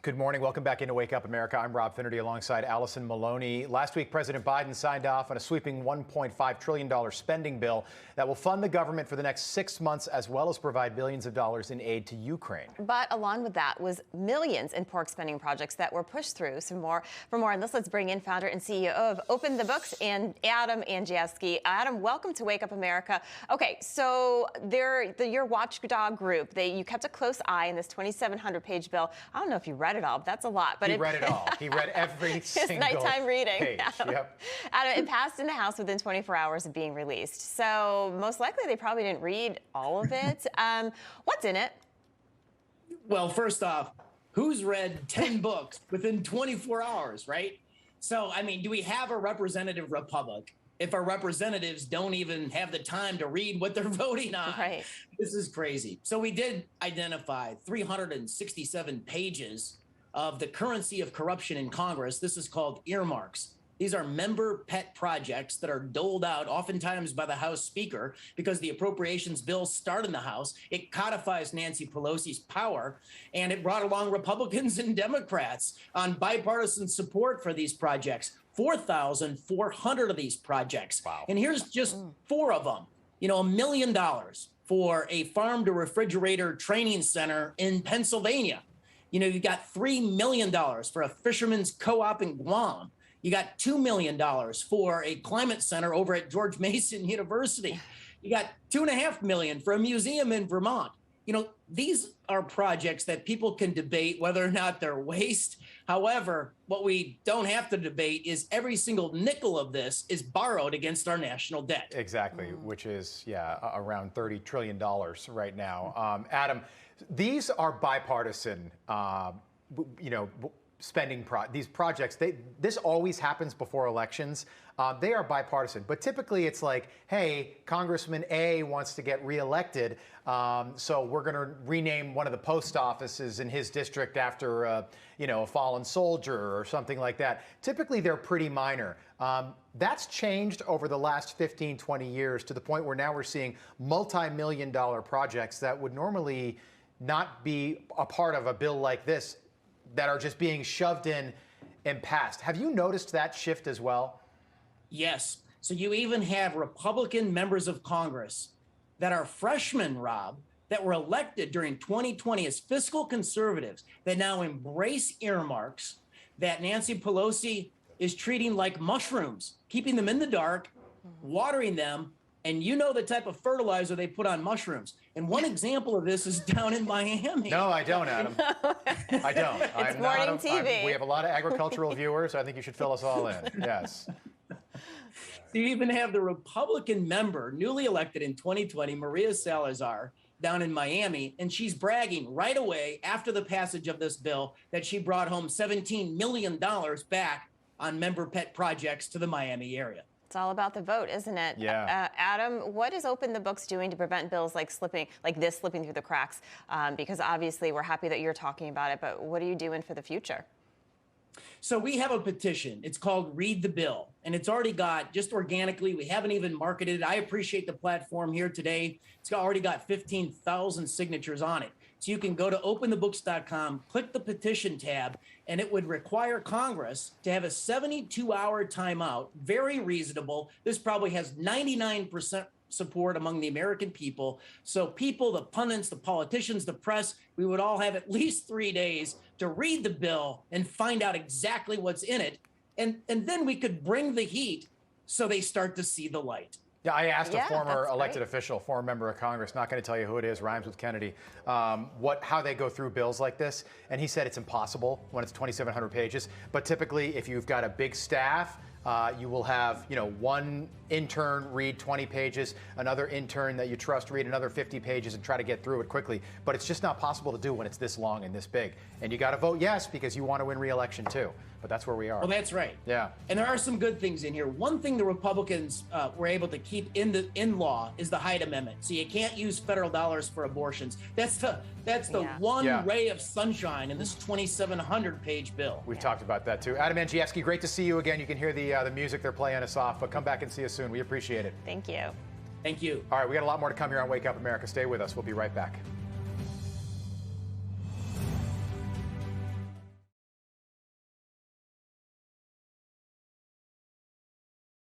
Good morning. Welcome back into Wake Up America. I'm Rob Finnerty alongside Allison Maloney. Last week, President Biden signed off on a sweeping $1.5 trillion spending bill that will fund the government for the next 6 months, as well as provide billions of dollars in aid to Ukraine. But along with that was millions in pork spending projects that were pushed through. For more on this, let's bring in founder and CEO of Open the Books, and Adam Andrzejewski. Adam, welcome to Wake Up America. Okay, so your watchdog group, you kept a close eye in this 2,700-page bill. I don't know if you read it all, but that's a lot. But he read it all. He read every single nighttime reading page. Adam. Yep. Adam, it passed in the House within 24 hours of being released. So most likely they probably didn't read all of it. What's in it? Well, first off, who's read 10 books within 24 hours, right? So, I mean, do we have a representative republic if our representatives don't even have the time to read what they're voting on? Right. This is crazy. So we did identify 367 pages of the currency of corruption in Congress. This is called earmarks. These are member pet projects that are doled out oftentimes by the House Speaker because the appropriations bills start in the House. It codifies Nancy Pelosi's power, and it brought along Republicans and Democrats on bipartisan support for these projects. 4,400 of these projects. Wow. And here's just 4 of them. You know, $1 million for a farm to refrigerator training center in Pennsylvania. You know, you got $3 million for a fisherman's co-op in Guam. You got $2 million for a climate center over at George Mason University. You got $2.5 million for a museum in Vermont. You know, these are projects that people can debate whether or not they're waste. However, what we don't have to debate is every single nickel of this is borrowed against our national debt. Exactly, which is, around $30 trillion right now. Adam, these are bipartisan, spending these projects. This always happens before elections. They are bipartisan, but typically it's like, hey, Congressman A wants to get reelected, so we're going to rename one of the post offices in his district after a fallen soldier or something like that. Typically they're pretty minor. That's changed over the last 15, 20 years to the point where now we're seeing multi-million-dollar projects that would normally not be a part of a bill like this, that are just being shoved in and passed. Have you noticed that shift as well? Yes. So you even have Republican members of Congress that are freshmen, Rob, that were elected during 2020 as fiscal conservatives that now embrace earmarks that Nancy Pelosi is treating like mushrooms, keeping them in the dark, watering them, and you know the type of fertilizer they put on mushrooms. And one example of this is down in Miami. No, I don't, Adam. I don't. It's morning TV. We have a lot of agricultural viewers. So I think you should fill us all in. Yes. You even have the Republican member, newly elected in 2020, Maria Salazar, down in Miami, and she's bragging right away after the passage of this bill that she brought home $17 million back on member pet projects to the Miami area. It's all about the vote, isn't it? Yeah. Adam, what is Open the Books doing to prevent bills like this slipping through the cracks? Because obviously we're happy that you're talking about it, but what are you doing for the future? So we have a petition. It's called Read the Bill, and it's already got, just organically, we haven't even marketed it. I appreciate the platform here today. It's already got 15,000 signatures on it. So you can go to openthebooks.com, click the petition tab, and it would require Congress to have a 72-hour timeout. Very reasonable. This probably has 99% support among the American people. So people, the pundits, the politicians, the press, we would all have at least 3 days to read the bill and find out exactly what's in it. And then we could bring the heat so they start to see the light. Yeah, I asked a former elected official, former member of Congress, not going to tell you who it is, rhymes with Kennedy, how they go through bills like this. And he said it's impossible when it's 2,700 pages. But typically, if you've got a big staff, you will have, one intern read 20 pages, another intern that you trust read another 50 pages and try to get through it quickly. But it's just not possible to do when it's this long and this big. And you got to vote yes because you want to win re-election too. But that's where we are. Well, that's right. Yeah. And there are some good things in here. One thing the Republicans were able to keep in law is the Hyde Amendment. So you can't use federal dollars for abortions. That's the one ray of sunshine in this 2,700-page bill. We've talked about that too. Adam Andrzejewski, great to see you again. You can hear the music they're playing us off, but come back and see us soon. We appreciate it. Thank you. Thank you. All right, we got a lot more to come here on Wake Up America. Stay with us. We'll be right back.